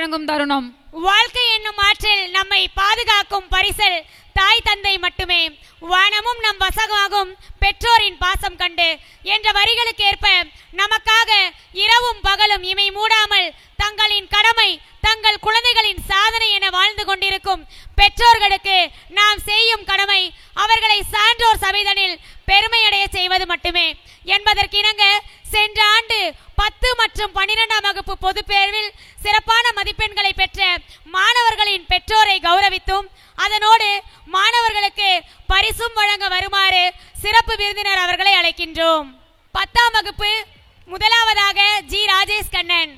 வழங்கும் தருணம். வாழ்க்கை என்னும் ஆற்றில் நம்மை பாதுகாக்கும் பரிசல் தாய் தந்தை மட்டுமே. வானமும் நம் வசமாகும் பெற்றோரின் பாசம் கண்டு என்ற வரிகளுக்கு ஏற்ப நமக்காக இரவும் பகலும் இமை மூடாமல் தங்களின் கடமை தங்கள் குழந்தைகளின் சாதனை என வாழ்ந்து கொண்டிருக்கும் பெற்றோர்களுக்கு நாம் செய்யும் கடமை அவர்களை சான்றோர் சபைதனில் பெருமையடைய செய்வது மட்டுமே என்பதற்கிணங்க சென்ற ஆண்டு 10 மற்றும் 12ஆம் வகுப்பு பொதுப்பேர்வில் சிறப்பான மதிப்பெண்களை பெற்ற மாணவர்களின் பெற்றோரை கௌரவித்தும் அதனோடு மாணவர்களுக்கு பரிசும் வழங்க வருமாறு சிறப்பு விருந்தினர் அவர்களை அழைக்கின்றோம். 10ஆம் வகுப்பு முதலாவதாக ஜி ராஜேஷ் கண்ணன்.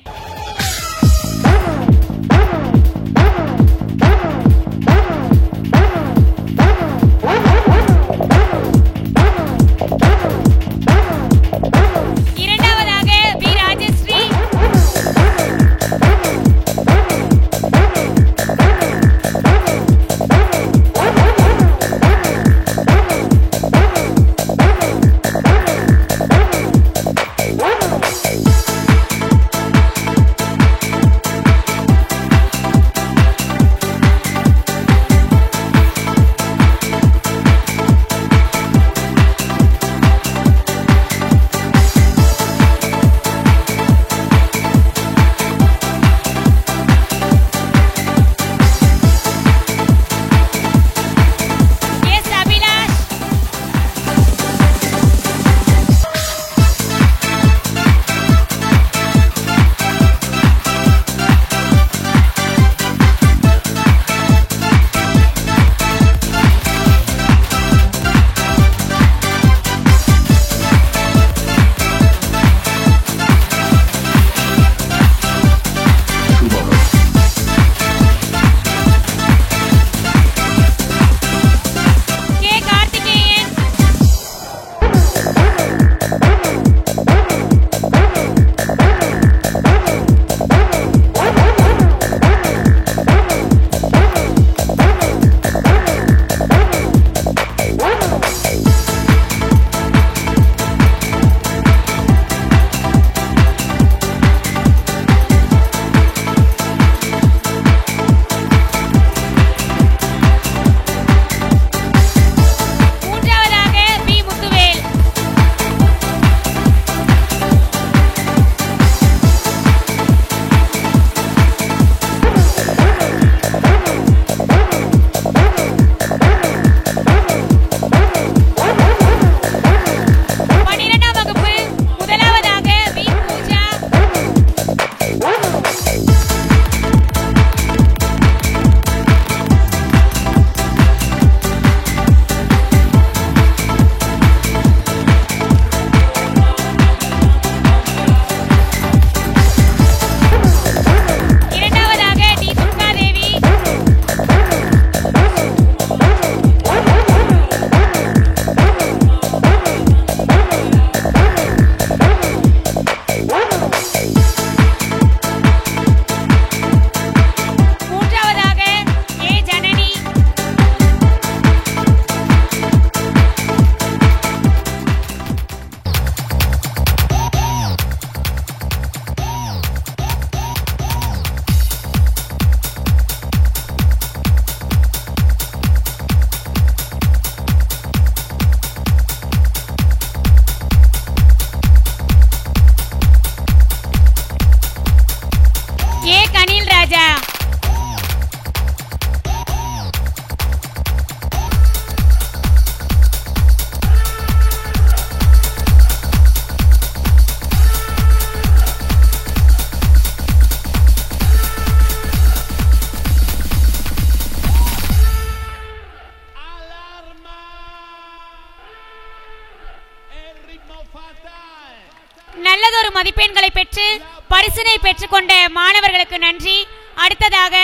நல்லதொரு மதிப்பெண்களை பெற்று பரிசினை பெற்றுக்கொண்ட மாணவர்களுக்கு நன்றி. அடுத்ததாக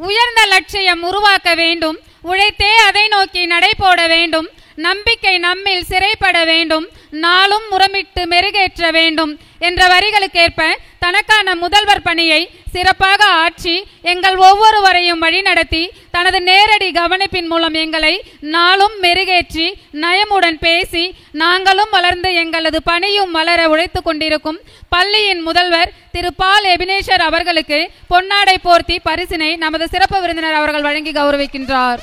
உயர்ந்த லட்சியம் உருவாக்க வேண்டும், உழைத்தே அதை நோக்கி நடை போட வேண்டும், நம்பிக்கை நம்மில் சிறைப்பட வேண்டும், நாளும் முரமிட்டு மெருகேற்ற வேண்டும் என்ற வரிகளுக்கேற்ப தனக்கான முதல்வர் பணியை சிறப்பாக ஆற்றி எங்கள் ஒவ்வொருவரையும் வழிநடத்தி தனது நேரடி கவனிப்பின் மூலம் எங்களை நாளும் மெருகேற்றி நயமுடன் பேசி நாங்களும் வளர்ந்து எங்களது பணியும் வளர உழைத்து கொண்டிருக்கும் பள்ளியின் முதல்வர் திரு பால் எபினேஷர் அவர்களுக்கு பொன்னாடை போர்த்தி பரிசினை நமது சிறப்பு விருந்தினர் அவர்கள் வழங்கி கௌரவிக்கின்றார்.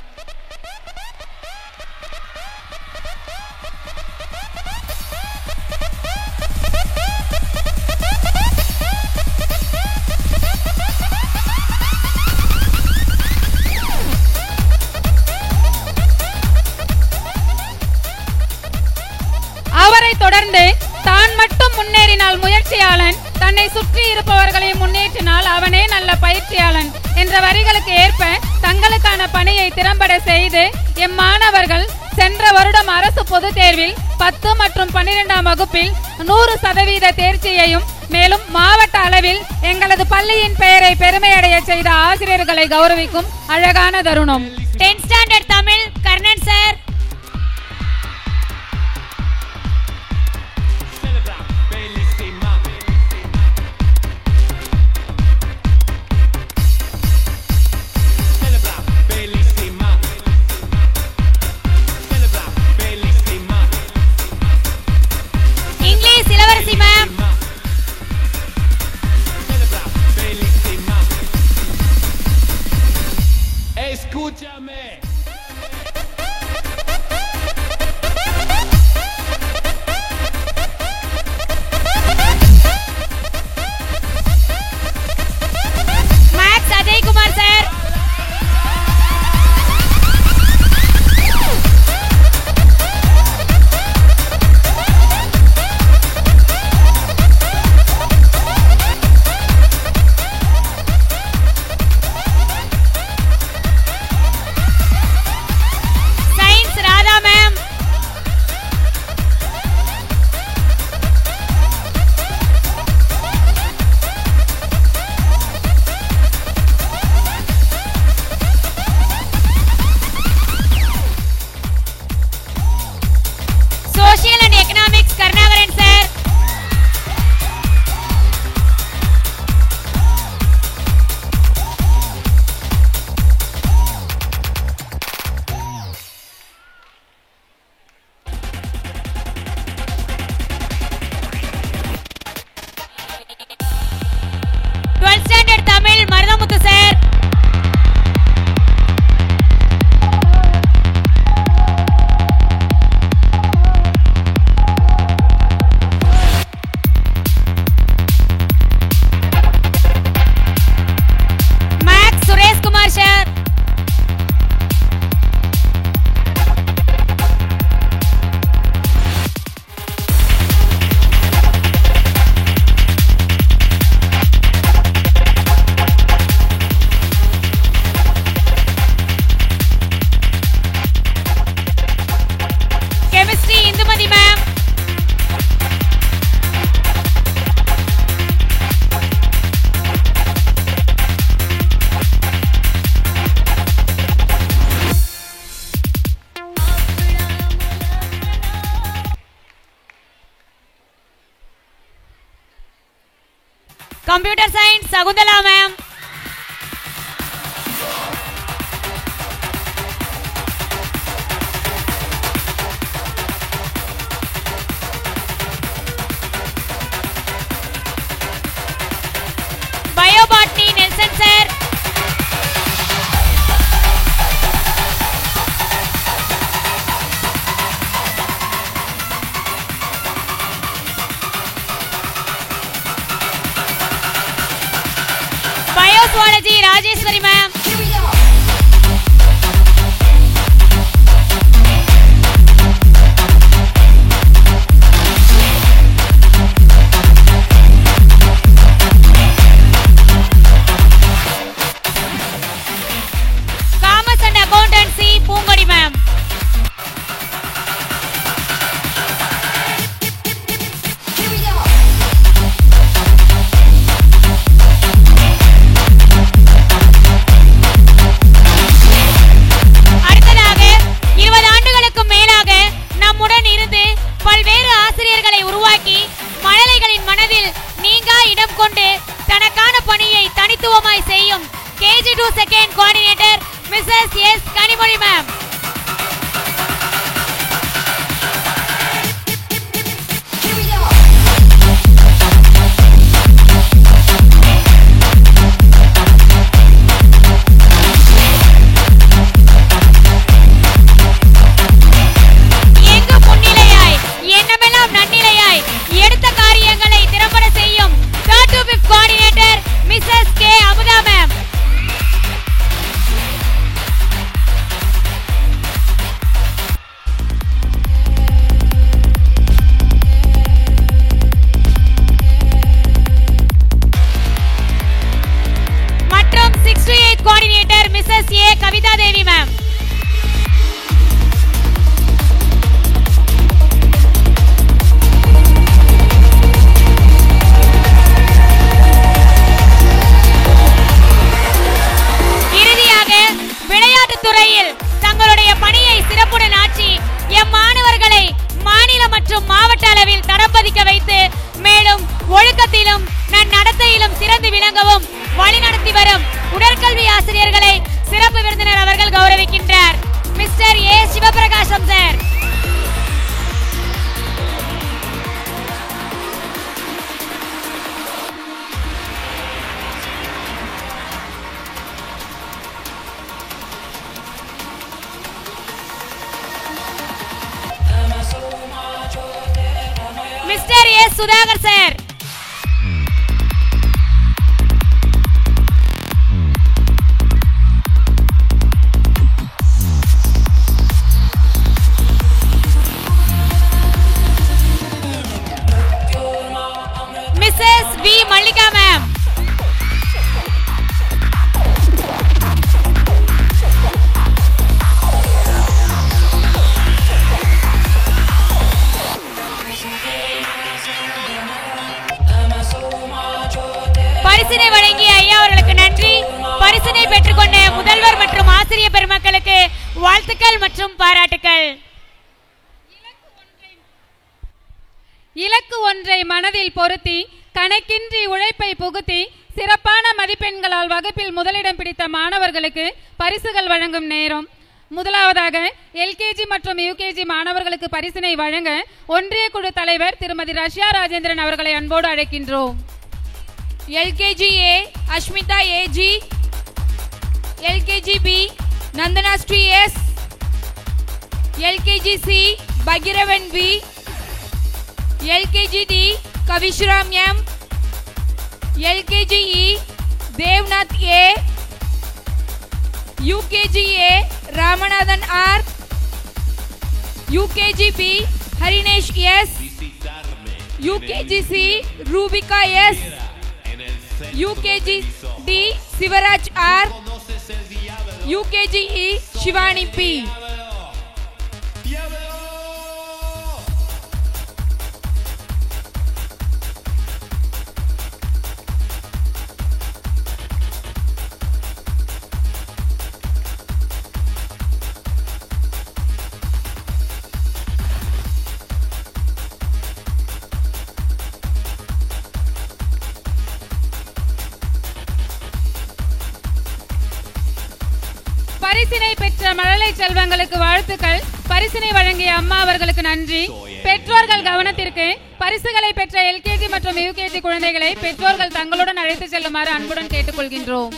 அவரை தொடர்ந்து தான் மட்டும் முன்னேறினால் முயற்சியாளன், தன்னை சுற்றி இருப்பவர்களை முன்னேற்றினால் அவனே நல்ல பயிற்சியாளன் என்ற வரிகளுக்கு ஏற்ப தங்களுக்கான பணியை திறம்பட செய்து எம்மாணவர்கள் சென்ற வருடம் அரசு பொதுத் தேர்வில் 10 மற்றும் 12ஆம் வகுப்பில் 100% தேர்ச்சியையும் மேலும் மாவட்ட அளவில் எங்களது பள்ளியின் பெயரை பெருமையடைய செய்த ஆசிரியர்களை கௌரவிக்கும் அழகான தருணம். 10th standard Tamil Karnan sir. Escúchame. Max Ajay Kumar sir. Computer Science Sagundala ma'am. Biobotany Nelson sir. Bioswology Rajeshwari ma'am. Commerce and Accountancy Poongadi ma'am. 62 second coordinator Mrs S Kanimozhi ma'am. Mr S Sudhakar sir. Mrs V Mallika ma'am. பரிசினை வழங்கிய ஐயா அவர்களுக்கு நன்றி. பரிசினை பெற்றுக்கொண்ட முதல்வர் மற்றும் ஆசிரியர் பெருமக்களுக்கு வாழ்த்துக்கள் மற்றும் பாராட்டுக்கள். இலக்கு ஒன்றை மனதில் பொருத்தி கணக்கின்றி உழைப்பை புகுத்தி சிறப்பான மதிப்பெண்களால் வகுப்பில் முதலிடம் பிடித்த மாணவர்களுக்கு பரிசுகள் வழங்கும் நேரம். முதலாவதாக எல்கேஜி மற்றும் யூகேஜி மாணவர்களுக்கு பரிசினை வழங்க ஒன்றிய குழு தலைவர் திருமதி ரஷ்யா ராஜேந்திரன் அவர்களை அன்போடு அழைக்கின்றோம். LKG A Ashmita AG, LKG B Nandana Sri S, LKG C Bhagiravan B, LKG D Kavishram M, LKG E Devnath A, UKG A Ramanathan R, UKG B Harinesh S, UKG C Rubika S, UKG D Sivaraj R, UKG E Shivani P. பரிசினை பெற்ற மழலை செல்வங்களுக்கு வாழ்த்துக்கள். பரிசினை வழங்கிய அம்மா அவர்களுக்கு நன்றி. பெற்றோர்கள் கவனத்திற்கு. பரிசுகளை பெற்ற எல்கேஜி மற்றும் யூகேஜி குழந்தைகளை பெற்றோர்கள் தங்களுடன் அழைத்து செல்லுமாறு அன்புடன் கேட்டுக்கொள்கின்றோம்.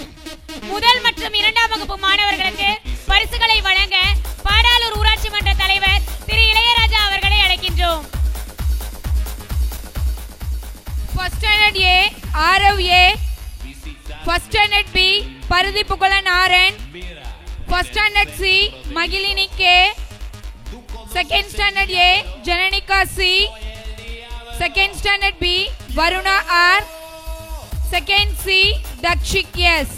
முதல் மற்றும் இரண்டாம் வகுப்பு மாணவர்களுக்கு பரிசுகளை வழங்க பாடாலூர் ஊராட்சி மன்ற தலைவர் திரு இளையராஜா அவர்களை அழைக்கின்றோம். First standard A Arav A, First standard B Paradhipukulan Aran, First standard C Magilini K, Second standard A Jananika C, Second standard B Varuna R, Second C Dakshik S.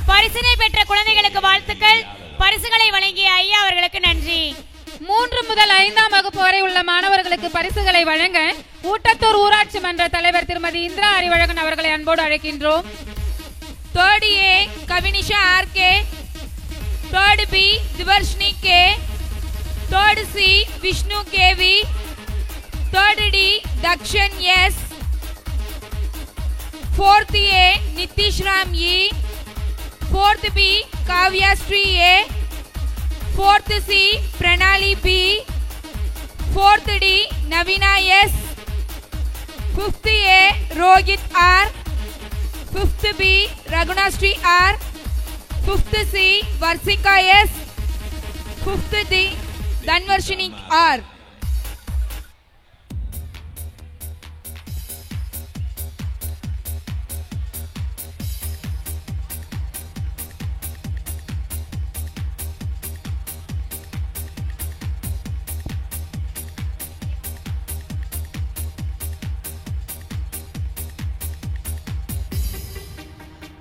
பரிசினை பெற்ற குழந்தைகளுக்கு வாழ்த்துக்கள். பரிசுகளை வழங்கிய ஐயா அவர்களுக்கு நன்றி. 3 முதல் 5ஆம் வகுப்பு வரை உள்ள மாணவர்களுக்கு பரிசுகளை வழங்க ஊட்டத்தூர் ஊராட்சி மன்ற தலைவர் திருமதி இந்திரா அறிவழகன் அவர்களை அன்போடு அழைக்கின்றோம். 3rd A கவினிஷா RK, 3rd B திவர்ஷினி K, 3rd C Vishnu KV, 3rd D Dakshan S, 4th A Nitish Ram E, 4th B Kavya Sri A, 4th C Pranali B, 4th D Naveena S, 5th A Rohit R, 5th B ரகுணாஸ்ரீ R, 5th C Varshika S, 5th D தன்வர்ஷினி R.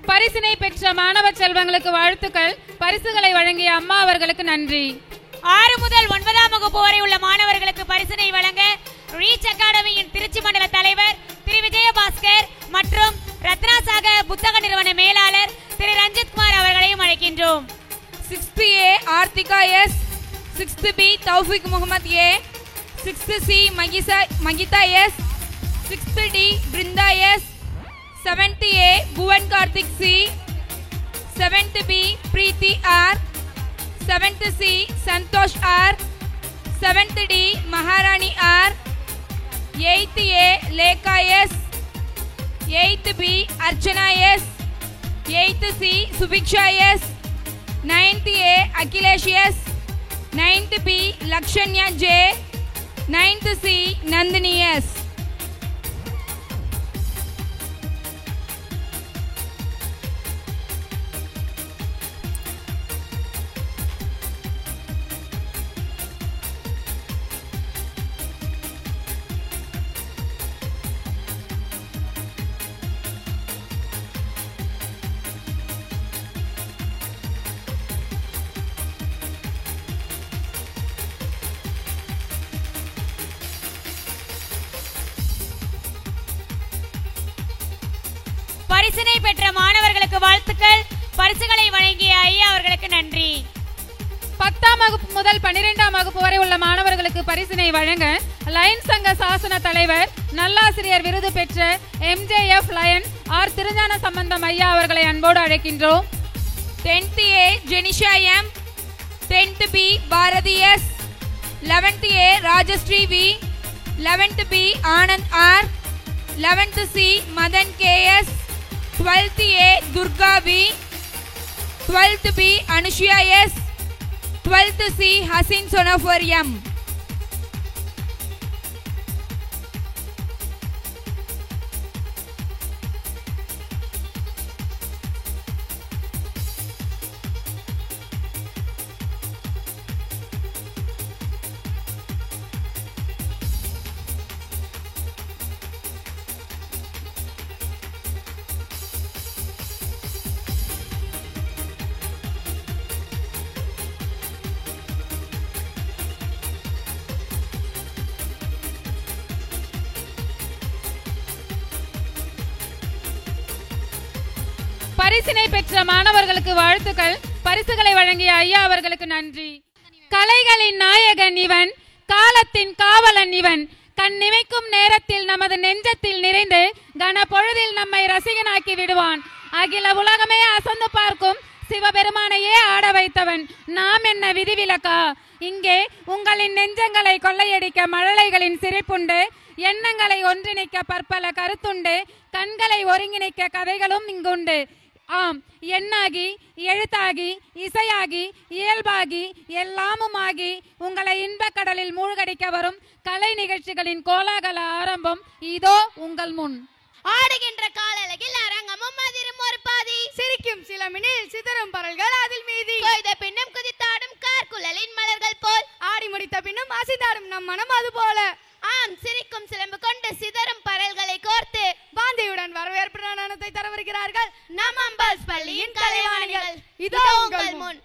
பரிசினை பெற்ற மாணவ செல்வங்களுக்கு வாழ்த்துக்கள். பரிசுகளை வழங்கிய அம்மா அவர்களுக்கு நன்றி. 6 முதல் 9ஆம் வகுப்பு வரை உள்ள மாணவர்களுக்கு பரிசினை வழங்க ரீச் அகாடமியின் திருச்சி மண்டல தலைவர் திரு விஜயபாஸ்கர் மற்றும் ரத்னாசாக புத்தக நிறுவன மேலாளர் திரு ரஞ்சித்குமார் அவர்களையும் அழைக்கின்றோம். 6th A Aarthika S, 6th B Taufiq Mohammed A, 6th C Mahitha S, 6th D Brinda S, 7th A Bhuvan Karthik C, 7th B Preethi R, 7th C Santhosh R, 7th D மகாராணி R, 8th A Lekha S, 8th B Archana S, 8th C Subiksha S, 9th A Akhilesh S, 9th B Lakshanya J, 9th C Nandini S. பரிசினை பெற்ற மாணவர்களுக்கு வாழ்த்துக்கள். பரிசுகளை வழங்கிய ஐயா அவர்களுக்கு நன்றி. 10ஆம் வகுப்பு முதல் 12ஆம் வகுப்பு வரை உள்ள மாணவர்களுக்கு பரிசினை வழங்க லயன் சங்க சாசன தலைவர் நல்லாசிரியர் விருது பெற்ற MJF லயன் ஆர் திருஞான சம்பந்தம் ஐயா அவர்களை அன்போடு அழைக்கின்றோம். 10th A Jenisha M, 10th B Bharathi S, 11th A Rajashree V, 11th B Anand R, 11th C Madan KS, 12th A Durga V, 12th B Anushiya S, 12th C Hasin சொனோஃபர் M. பரிசினை பெற்ற மாணவர்களுக்கு வாழ்த்துக்கள். பரிசுகளை வழங்கிய ஐயா அவர்களுக்கு நன்றி. கலைகளின் நாயகன் இவன், காலத்தின் காவலன் இவன், கண் நிமைக்கும் நேரத்தில் நமது நெஞ்சத்தில் நிறைந்து கன பொழுதில் நம்மை ரசிகனாக்கி விடுவான். அகில உலகமே அசந்து பார்க்கும் சிவபெருமானையே ஆட வைத்தவன். நாம் என்ன விதிவிலக்கா? இங்கே உங்களின் நெஞ்சங்களை கொள்ளையடிக்க மழலைகளின் சிரிப்புண்டு, எண்ணங்களை ஒன்றிணைக்க பற்பல கருத்துண்டு, கண்களை ஒருங்கிணைக்க கதைகளும் இங்குண்டு. ஆம், எண்ணாகி எழுத்தாகி இசையாகி இயல்பாகி எல்லாமுமாகி உங்களை இன்பக் கடலில் மூழ்கடிக்க வரும் கலை நிகழ்ச்சிகளின் கோலாகல ஆரம்பம் இதோ உங்கள் முன். ஆடுகின்ற காலழகில் அரங்கமும் அதிரும் ஒரு பாதி, சிரிக்கும் சிலமினில் சிதறும் பரல்கள் அதில் மீதி, கொய்த பின்னும் குதித்தாடும் கார்குழலின் மலர்கள் போல், ஆடி முடித்த பின்னும் அசைந்தாடும் நம் மனம் அது போல. ஆம், சிரிக்கும் சிலம்பு கொண்டு சிதறும் பரல்களை கோர்த்து பாந்தியுடன் வரவேற்பு நடனத்தை தர வருகிறார்கள் நம் அம்பாஸ் பள்ளியின் கலைவாணிகள். இதோ உங்கள் முன்.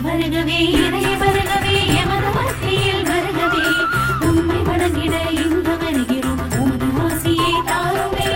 வருகவே இறைய வருகவே எமது மத்தியில் வருகவே உம்மை வணங்கிட இங்கு வருகிறோம் உமது ஆசியை தாருமே.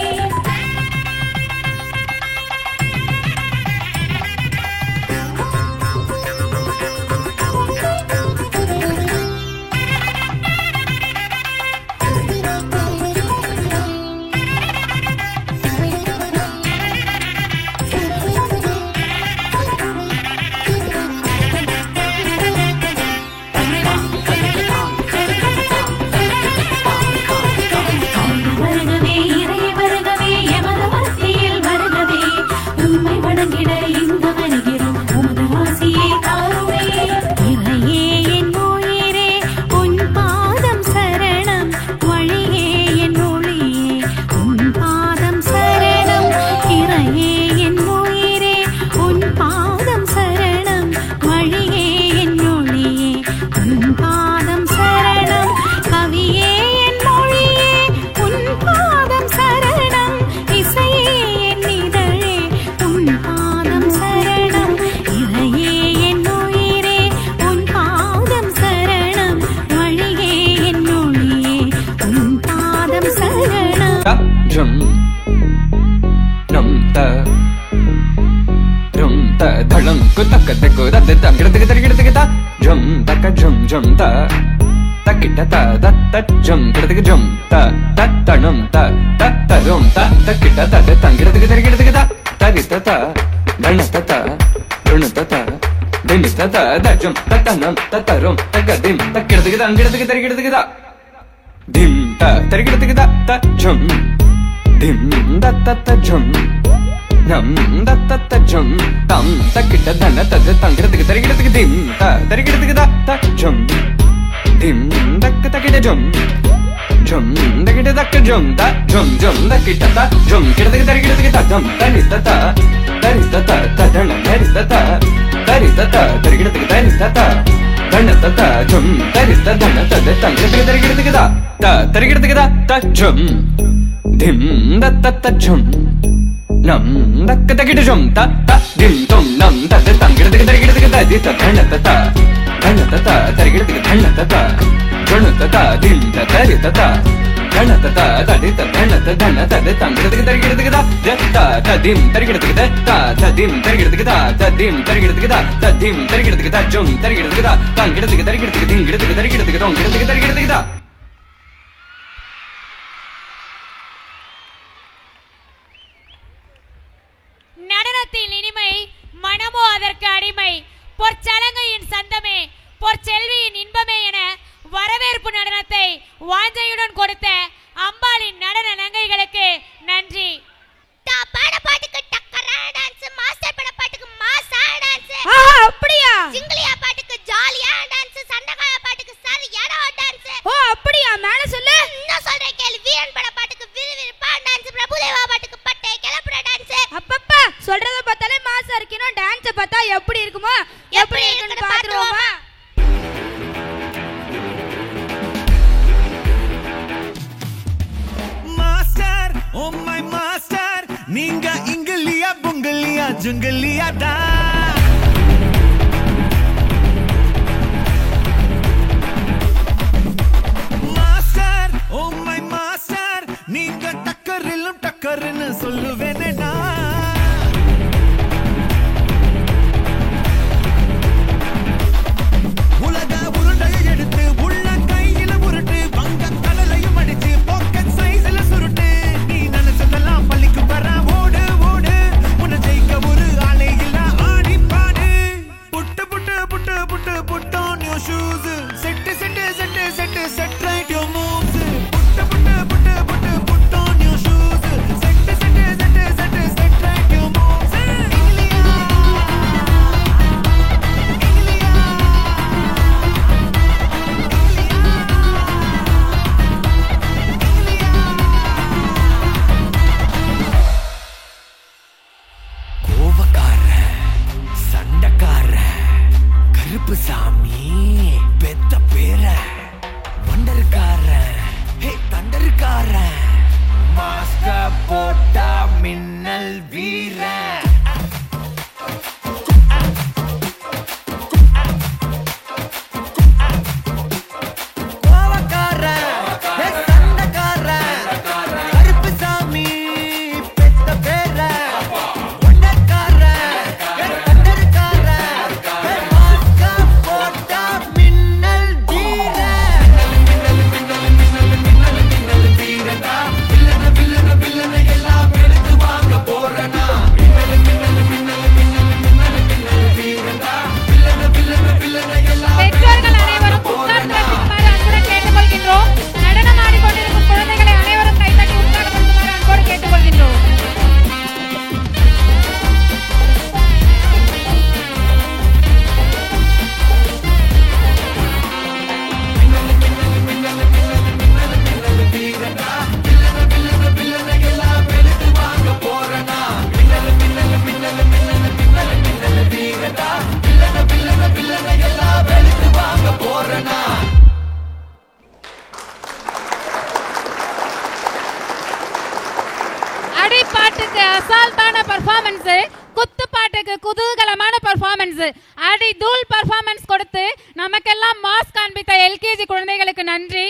நடனத்தில் இனிமை மனமோ அதற்கு அடிமை பொற்சலங்கையின் சந்தமே பொற்செல்வியின் இன்பமே என வரவேற்பு நடனத்தை வாஞ்சையுடன் கொடுத்த அம்பாளின் நடன நங்கைகளுக்கு நன்றி. பாட பாட்டுக்கு டக்கரான டான்ஸ், மாஸ்டர் பட பாட்டுக்கு மாஸான டான்ஸ். அப்படியா? சிங்கிளியா பாட்டுக்கு ஜாலியான டான்ஸ், சண்டகாய பாட்டுக்கு சரியான டான்ஸ். ஓ அப்படியா? மேல சொல்லு. இன்னும் சொல்றேன் கேளு. வீரன் பட பாட்டுக்கு விறுவிறுப்பான டான்ஸ், பிரபுதேவா பாட்டுக்கு பட்டை கிளப்புற டான்ஸ். அப்பப்பா சொல்றத பார்த்தாலே மாசா இருக்கணும். டான்ஸ் பார்த்தா எப்படி இருக்குமோ? எப்படி இருக்குன்னு பாத்துருவோமா? மாஸ்டர் ஓ மை மாஸ்டர் நீங்க இங்கிலியா புங்கிலியா ஜுங்கிலியா டா மாஸ்டர் ஓ மை மாஸ்டர் நீங்க டக்கரிலும் டக்கர்னு சொல்லுவேனேடா உலக உருண்டையை எடுத்து உள்ள கையில உருட்டு வங்க கடலையும் அடிச்சு பாக்கெட் சைஸ்ல சுருட்டு நீ நினைச்சதெல்லாம் பள்ளிக்கு வர ஓடு ஓடு உன்னை ஜெயிக்க ஒரு ஆளே இல்ல ஆடி பாடு put put put put put on your shoes set set set set set right your moves put put put put put on your shoes set set set set set right your moves Karuppu Saami பெத்த பேர வண்டர்கார ஹே தண்டர்கார மாஸ்க போட்டா மின்னல் வீர அசால்ட்டான performance, குத்துப்பாட்டுக்கு குதூகலமான performance, அடி தூள் performance கொடுத்து நமக்கெல்லாம் mass காண்பித்த எல்கேஜி குழந்தைகளுக்கு நன்றி.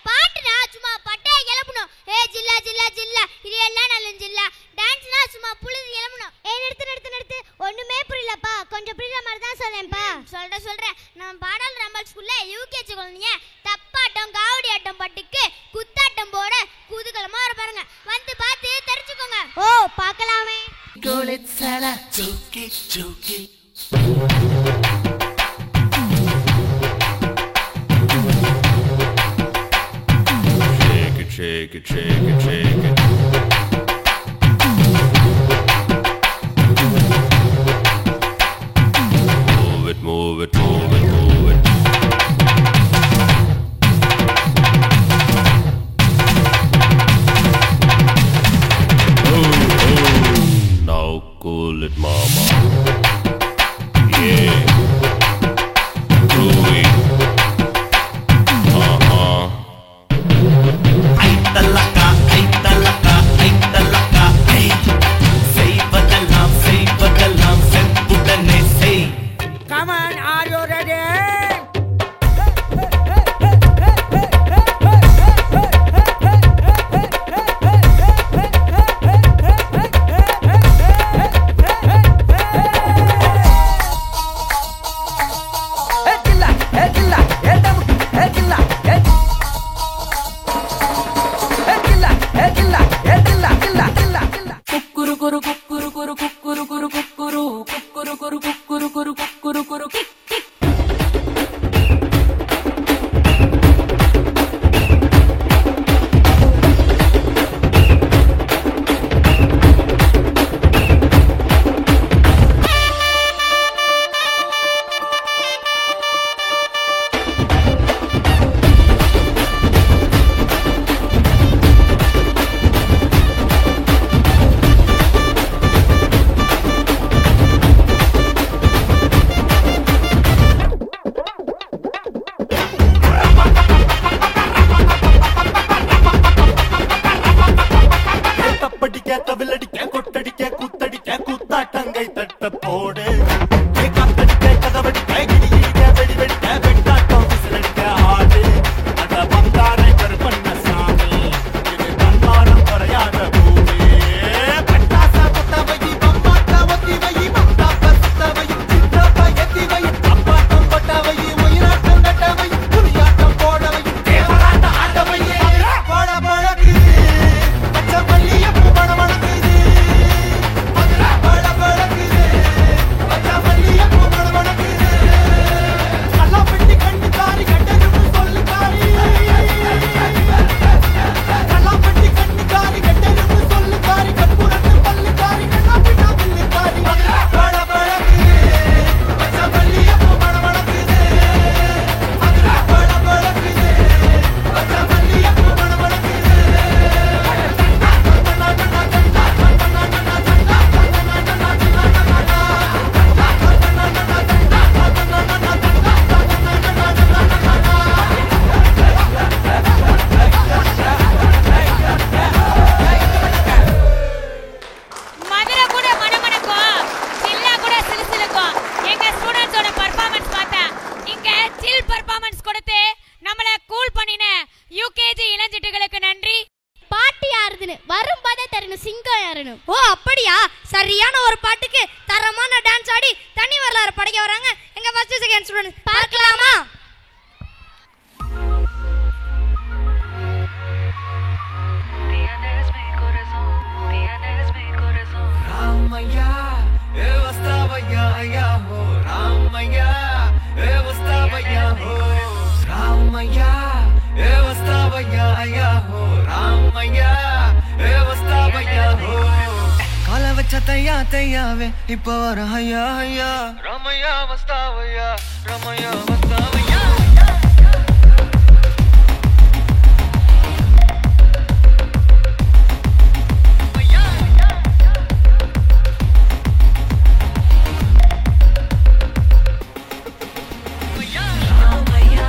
பாட்டுனா சும்மா பட்டைய கிளப்பணும். ஜில்லா ஜில்லா ஜில்லா இது எல்லாம் நல்ல ஜில்லா. டான்ஸ்னா சும்மா புழுது கிளம்பணும். நிறுத்து ஒண்ணுமே புரியலப்பா, கொஞ்சம் புரியுற மாதிரி தான் சொல்றேன்ப்பா. சொல்றேன். நம்ம பாடல் ரம்பல் ஸ்கூல்ல யூகேஜி குழந்தைங்க தப்பாட்டம் காவடி ஆட்டம் பாட்டுக்கு குத்தாட்டம் போட குதூகலமா பாருங்க. வந்து பார்த்து தெரிஞ்சுக்கோங்க. ஓ பார்க்கலாமே. Shake it, shake it, shake it. Move it, move it, move it, move it. Now cool it, mama. Yeah. Groovy. Come on, are you ready? இப்போ வர ஐயா ஐயா ரமையா வஸ்தாவையா ரமையா வஸ்தாவையா Ramaya,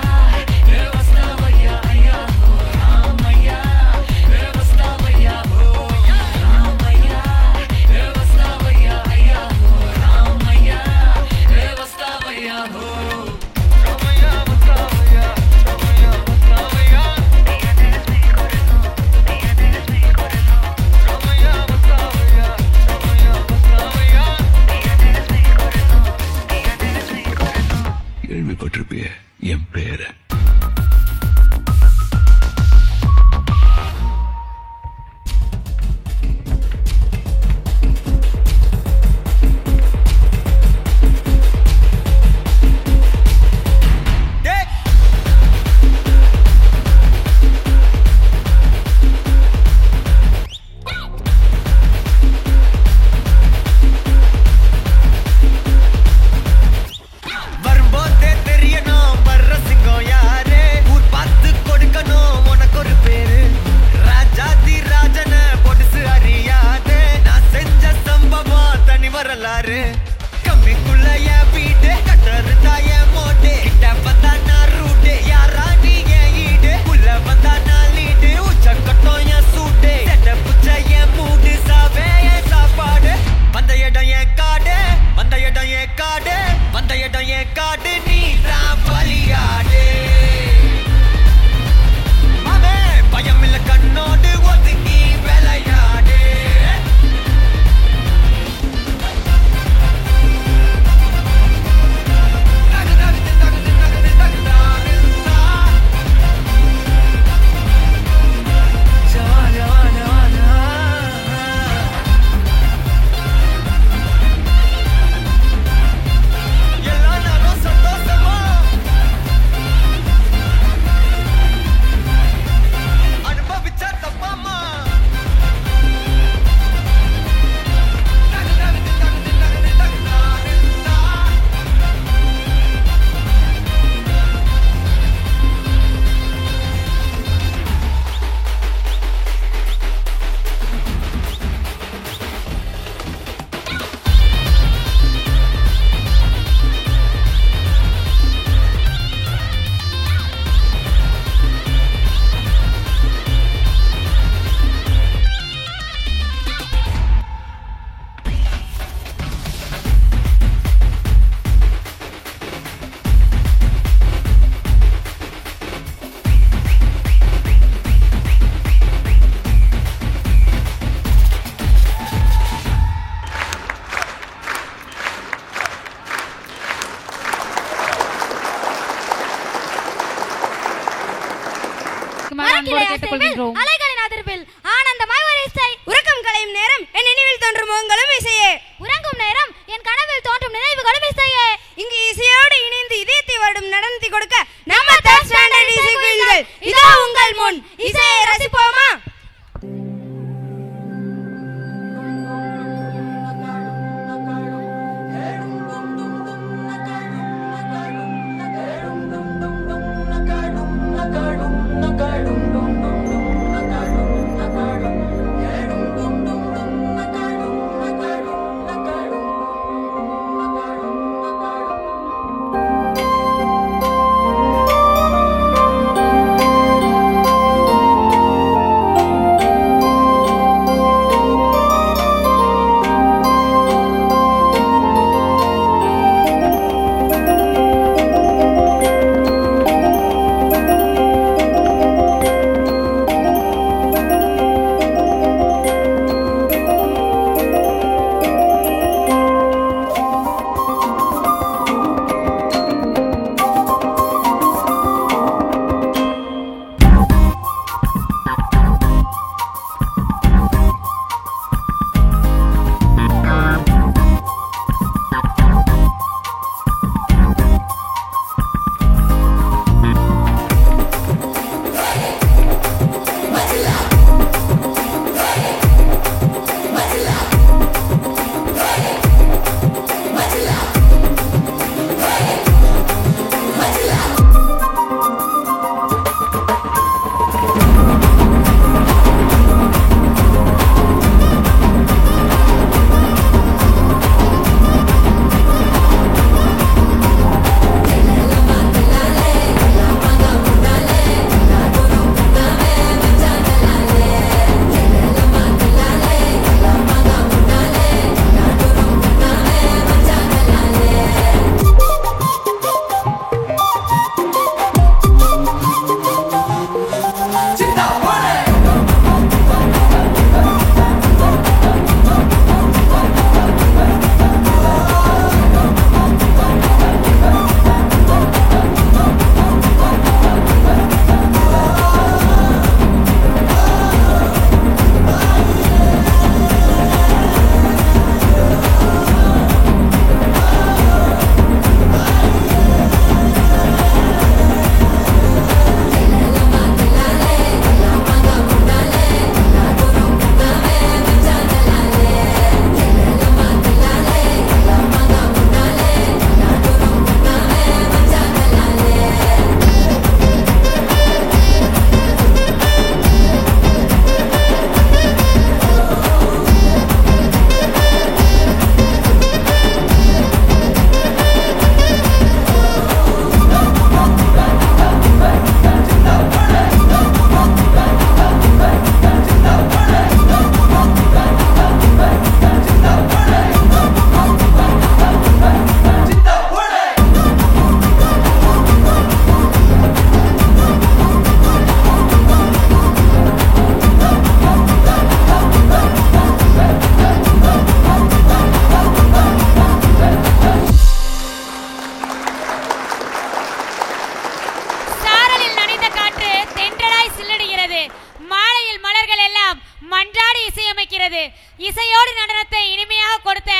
இருக்கிறது. இசையோடு நடனத்தை இனிமையாக கொடுத்த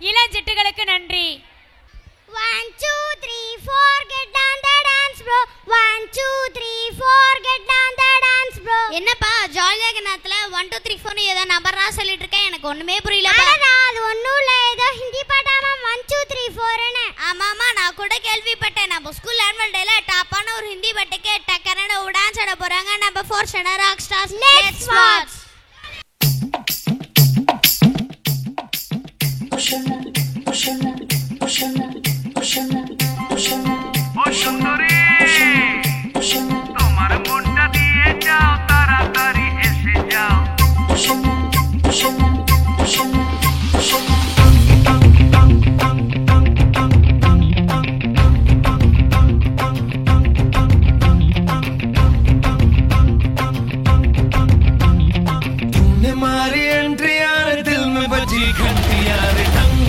இளஞ்சிட்டுகளுக்கு நன்றி. 1 2 3 4 get down the dance bro. 1 2 3 4 get down the dance bro. என்னப்பா ஜாலியா நேரத்துல 1 2 3 4 ஏதோ நம்பரா சொல்லிட்டு இருக்கேன், எனக்கு ஒண்ணுமே புரியல. அடடா அது ஒண்ணும் இல்ல, ஏதோ ஹிந்தி பாட்டாமா 1 2 3 4 ன்னு. ஆமாமா நான் கூட கேள்விப்பட்டேன். நம்ம ஸ்கூல் ஆனுவல் டேல டாப்பான ஒரு ஹிந்தி பாட்டுக்கு டக்கரன டான்ஸ் ஆட போறாங்க நம்ம 4 standard rock stars. Let's watch. তোমার মনটা দিয়ে যাও তাড়াতাড়ি এসে যাও। तूने मारी एंट्री यार दिल में बजी घंटी यार टंग।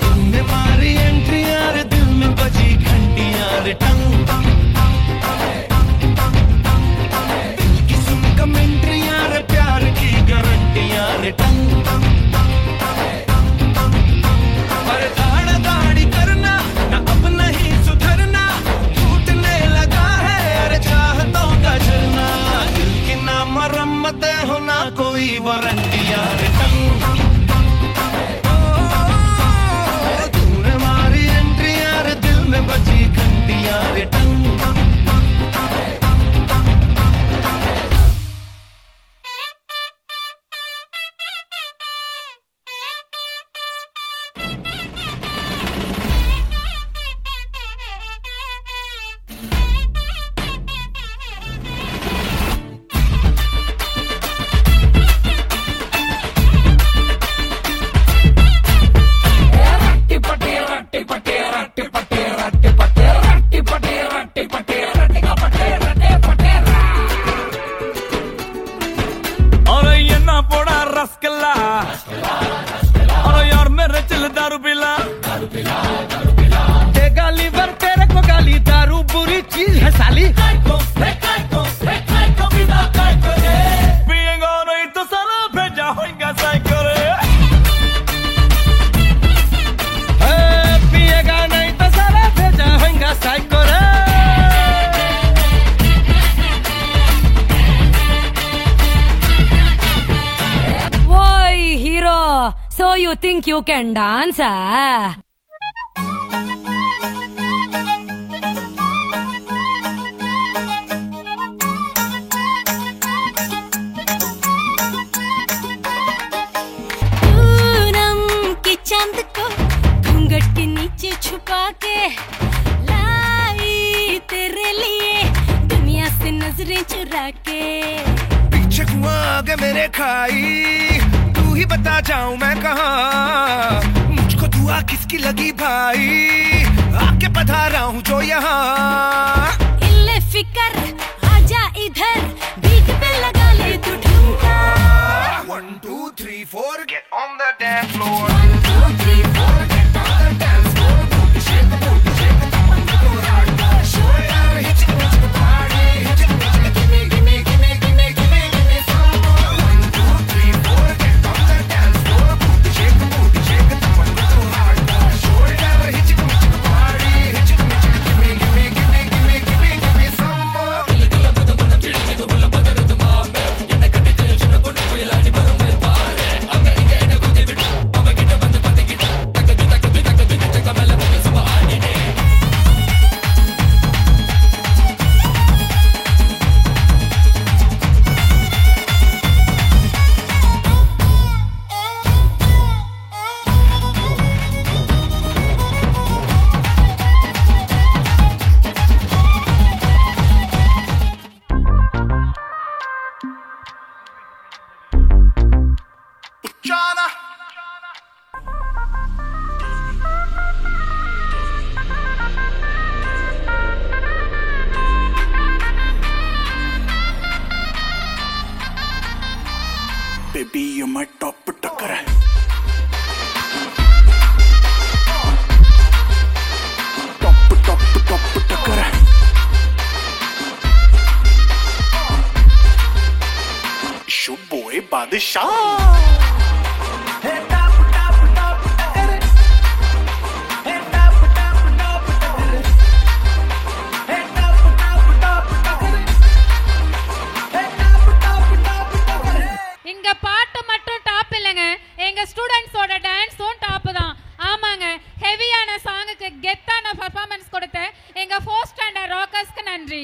तूने मारी एंट्री यार दिल में बजी घंटी यार टंग। दिल की सुन कमेंट्री यार प्यार की गारंटी यार टंग। पर दाढ़ा दाढ़ी करना ना अब नहीं सुधरना, टूटने लगा है यार चाहतों का झरना। दिल की ना मरम्मत हो ना कोई वारंटी यार टंग। तूने मारी एंट्री यार दिल में बजी घंटी यार टंग। So you think you can dance, ah? Poonam की चांद को घूंघट के नीचे छुपा के लाई तेरे लिए दुनिया से नजरें चुरा के। पीछे कुआं आगे मेरे खाई, तू ही बता जाऊं मैं कहाँ। मुझको दुआ किसकी लगी भाई, आके पधारा हूँ जो यहाँ। इल्ले फिकर आजा इधर, बीट पे लगा ले तू ठुमका। 1 2 3 4 get on the dance floor। 1 2 3 4 get on the dance floor। Shake the booty, shake the booty, shake the booty, shoulder, hit it, hit the party, hit it, give me, give me, give me, give me, give me, give me some more। 1 2 3 4 get on the dance floor। Shake the booty, shake the booty, shoulder, hit it, hit the party, hit it, give me, give me, give me, give me, give me, give me some more। Chana. Baby, you're my top tucker. Top tucker. बादशाह இங்க பாட்டு மட்டும் top இல்லைங்க, எங்க ஸ்டூடெண்ட்ஸோட டான்ஸும் top தான். ஆமாங்க, ஹெவியான சாங்குக்கு கெத்தான performance கொடுத்த எங்க 4th ஸ்டாண்டர்ட் ராக்கர்ஸ்க்கு நன்றி.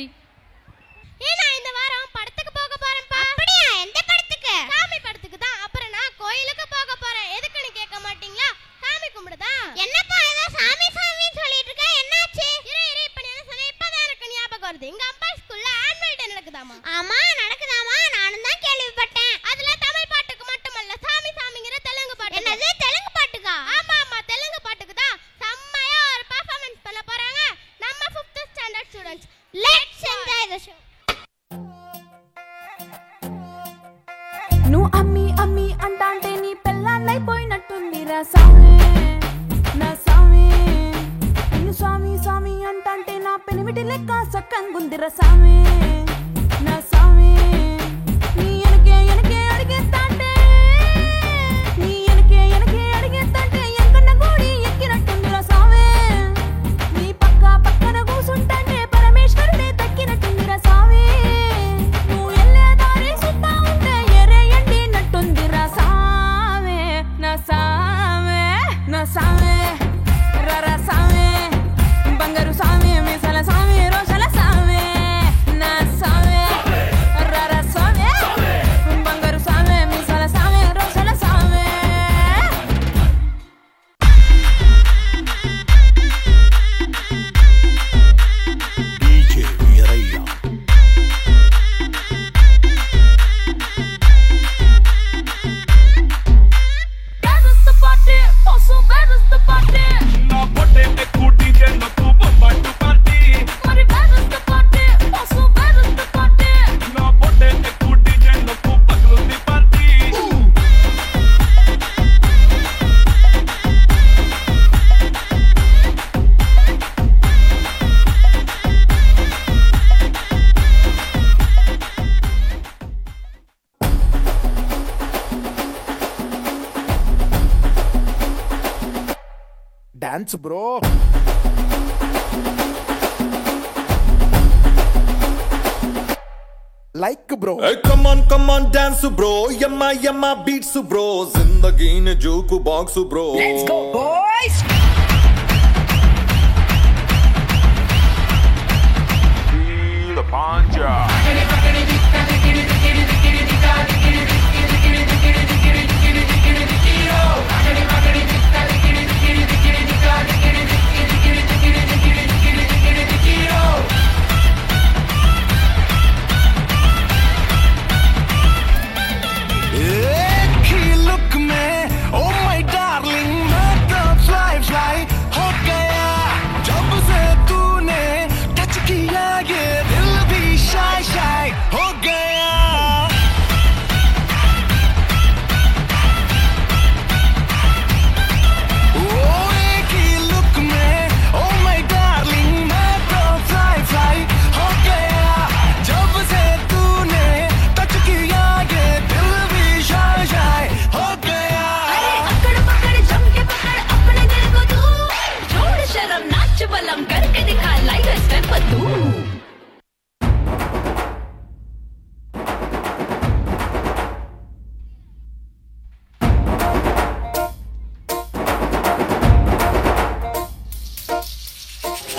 நான் இந்த வாரம் படத்துக்கு போக போறேன்ப்பா. அப்படியே? எந்த படத்துக்கு? சாமி படத்துக்கு தான். அப்புறம் நான் கோயிலுக்கு போக போறேன். எதுக்குன்னு கேட்க மாட்டீங்களா? சாமி கும்பிடுதா. என்னப்பா ஏதோ சாமி சாமின்னு சொல்லிட்டு இருக்க, என்னாச்சு? இரு இப்ப நீ என்ன சொன்ன? இப்பதான் எனக்கு ஞாபகம் வருது. எங்க அப்பா ஸ்கூல்ல ஆனுவல் டே நடக்குதாமா. ஆமா நடக்குதாமா, நானும் தான் கேள்விப்பட்டேன். அதுல தமிழ் பாட்டுக்கு மட்டுமல்ல, சாமி சாமிங்கிற தெலுங்கு பாட்டு. என்னது தெலுங்கு பாட்டுக்கா? ஆமா தெலுங்கு பாட்டுக்கு தான் செம்மையா ஒரு பெர்ஃபார்மன்ஸ் பண்ண போறாங்க நம்ம 5th standard students. Let's enjoy the show. నువ్వు అమ్మి అమ్మి అంటాంటే నీ పెళ్ళాన్నైపోయినట్టుందిరా సామి నా సామి. నిన్ను స్వామి స్వామి అంటాంటే నా పెనిమిటి లెక్క సక్కంగుందిరా సామి నా సామి. నీ ఎనకే అడిగేస్తాంటే నీ ఎనకే అడిగేస్తాంటే ఎంకన్న గోడి ఎక్కినట్టుందిరా సామి. నీ పక్కన కూసుంటాంటే పరమేశ్వరుడే దక్కినట్టుందిరా సామి. నువ్వు ఎల్లే దారి సుత్తా ఉంటే ఎర్రయండినట్టుందిరా సామి నా సామి నా సామి రర సామి బంగారు సామి మీసాల సామి రోషల సామి నా సామి రర సామి బంగారు సామి మీసాల సామి రోషల సామి. DJ Viraya Where is the party? Also, where is the party? na pote ekku DJ na tu bomba tu party Mari, where is the party? Also, where is the party? na pote ekku DJ na tu paglu di party dance bro like bro hey come on dance bro yamma beats bro zindagi ne joke box bro let's go boys feel the panja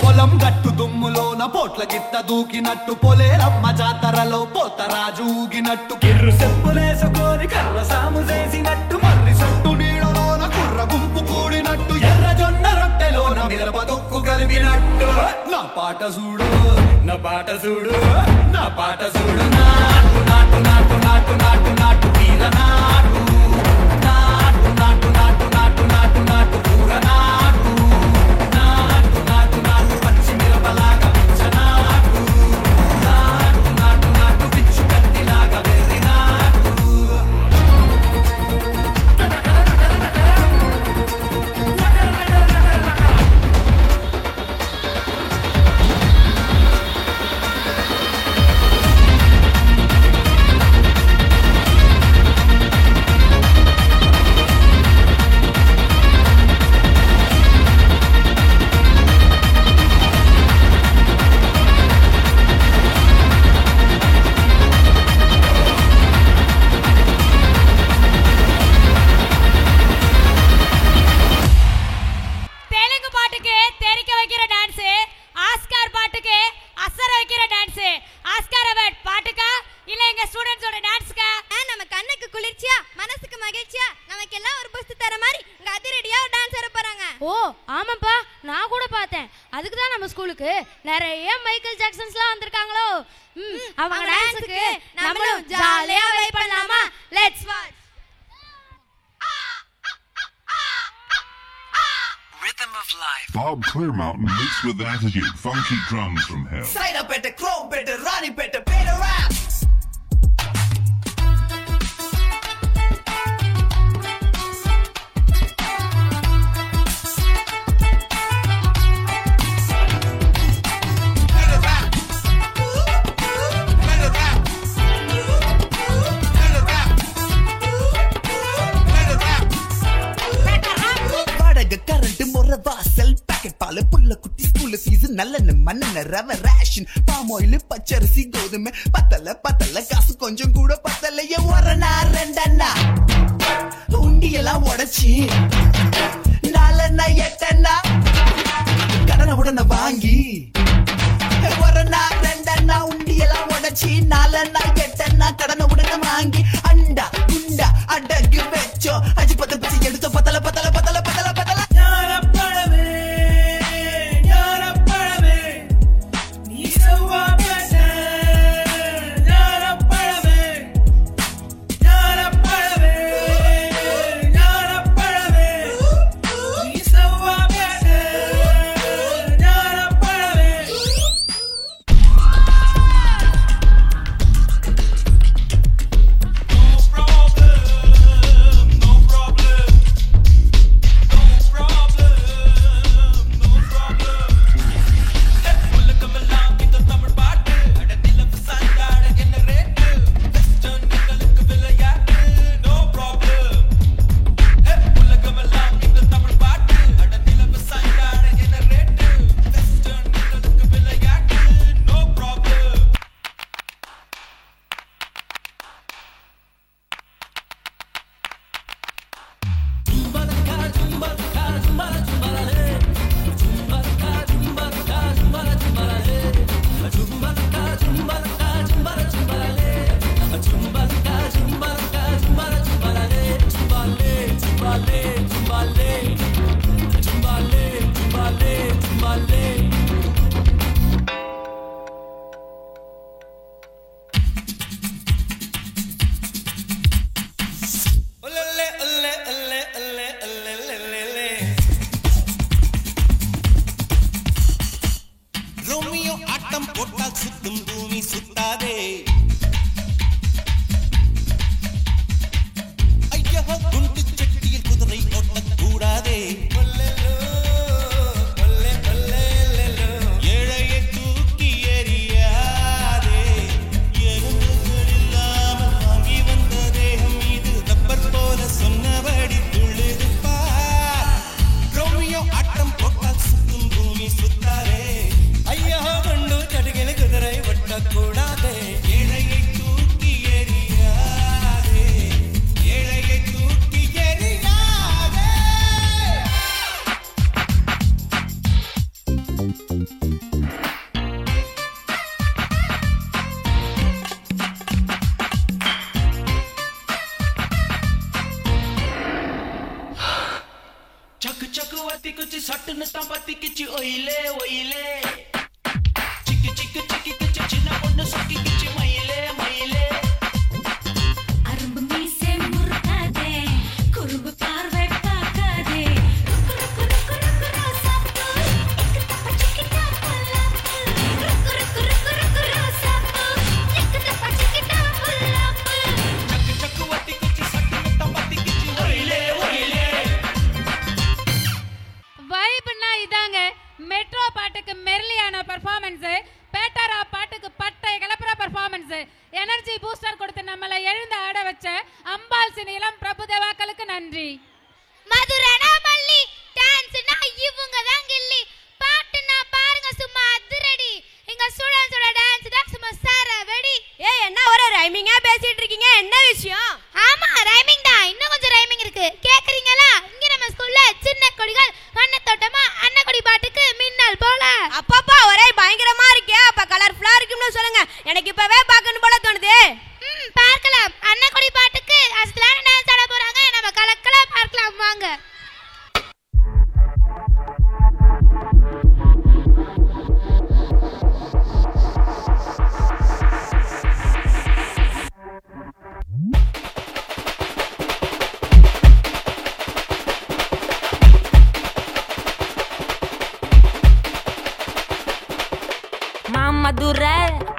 పొలం గట్టు దుమ్ములోన పోట్ల గిత్త దూకినట్టు పొలేరమ్మ జాతరలో పోతరాజు ఊగినట్టు కిర్రు చెప్పులేసుకొని కర్ర సాము చేసినట్టు మర్రి సొట్టు నీడలోన కుర్ర గుంపు కూడినట్టు ఎర్ర జొన్న రొట్టెలోన మిరప దొక్కు కలిపినట్టు నా పాట చూడు నా పాట చూడు నా పాట చూడు నాటు నాటు నాటు నాటు నాటు నాటు వీర నాటు నాటు నాటు నాటు నాటు నాటు నాటు పూర నాటు నాటు నాటు నాటు పచ్చి మిరపలాగా పిచ్చనాటు నాటు నాటు నాటు పిచ్చు కత్తిలాగా వెర్రి నాటు கண்டஸ்டன்ட்ஸ்லாம் வந்திருக்காங்களோ அவங்க டான்ஸ்க்கு நம்மளும் ஜாலியா வைப் பண்ணலாமா? Let's watch. Rhythm of life. Bob Clearmountain mixed with attitude. Funky drums from hell. Side up at the chrome better, Ronnie better, better rap. புள்ள குட்டி ஸ்கூல் சீசன் நல்ல மண்ணெண்ண ரவ ரேஷன் பாமாயில் பச்சரிசி கோதுமை பத்தல காசு கொஞ்சம் கூட பத்தலையே ஒரணா ரெண்டண்ணா உண்டியெல்லாம் உடைச்சி நாலண்ணா எட்டண்ணா கடனை உடனே வாங்கி ஒரணா ரெண்டண்ணா உண்டியெல்லாம் உடைச்சி நாலண்ணா எட்டண்ணா கடனை உடனே வாங்கி அண்டா குண்டா அடகு வச்சோம் அஜி பத்த பிச்சு எடுத்தோம் பத்தல பத்தல பத்தல பத்தல பத்தல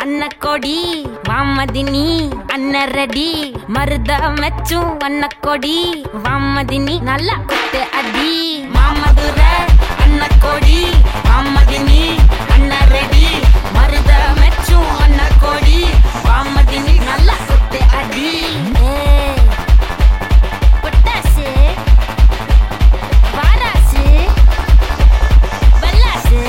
அன்னக்கொடி வாமதினி அன்னரடி மருத மெச்சும் அன்னக்கொடி வாமதினி நல்லா குத்து அடி மாமதுர அன்னக்கொடி வாமதினி அன்னரடி மருத மெச்சும் அன்னக்கொடி வாமதினி நல்லா குத்து அடி பொட்டாசு வாராசு பல்லாசு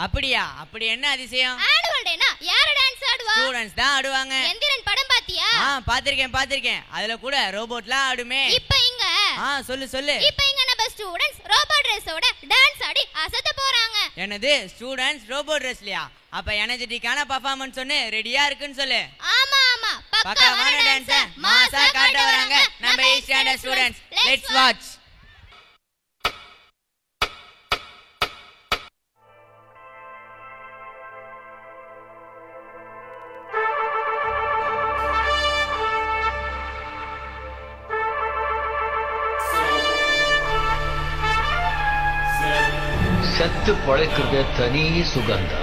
அப்படியா? அப்படி என்ன அதிசயம்? ஆனுவல் டேனா யார டான்ஸ் ஆடுவா? ஸ்டூடண்ட்ஸ் தான் ஆடுவாங்க. எந்திரன் படம் பாத்தியா? பாத்திருக்கேன். அதுல கூட ரோபோட்லாம் ஆடுமே. இப்போ இங்க சொல்லு. இப்போ இங்க நம்ம ஸ்டூடண்ட்ஸ் ரோபோட் ட்ரெஸ்ஸோட டான்ஸ் ஆடி அசத்த போறாங்க. என்னது ஸ்டூடண்ட்ஸ் ரோபோட் ட்ரெஸ்லயா? அப்ப எனர்ஜெட்டிக்கான பெர்ஃபார்மன்ஸ் ஒன்னு ரெடியா இருக்குன்னு சொல்லு. ஆமா பக்காவான டான்ஸ் மாஸா காட்ட வராங்க நம்ம 8th standard students. Let's watch. செத்து பழைக்கிறது தனி Sugantha.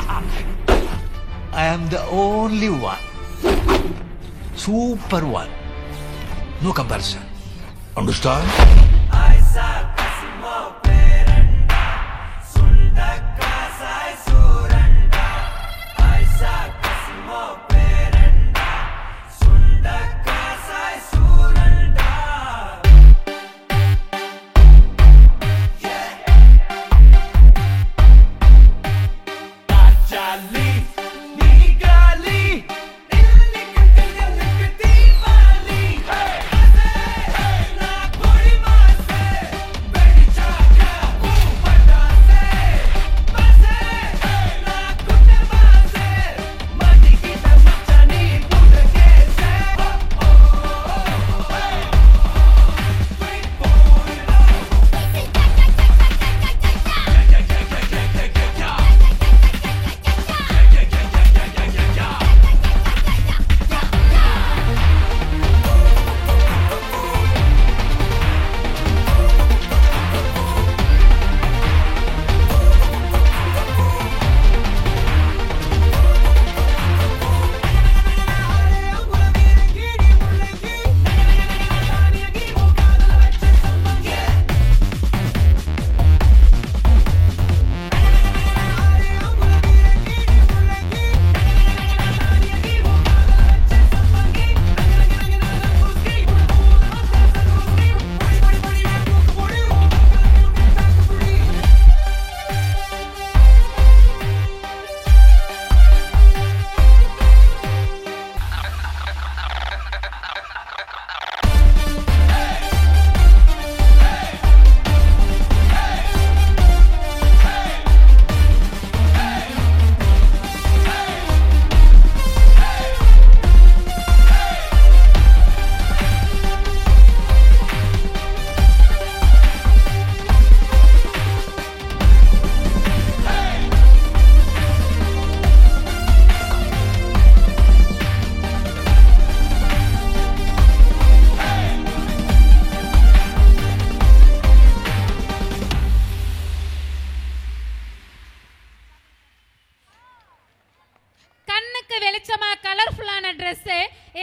I am the only one. Super one. No comparison. Understand?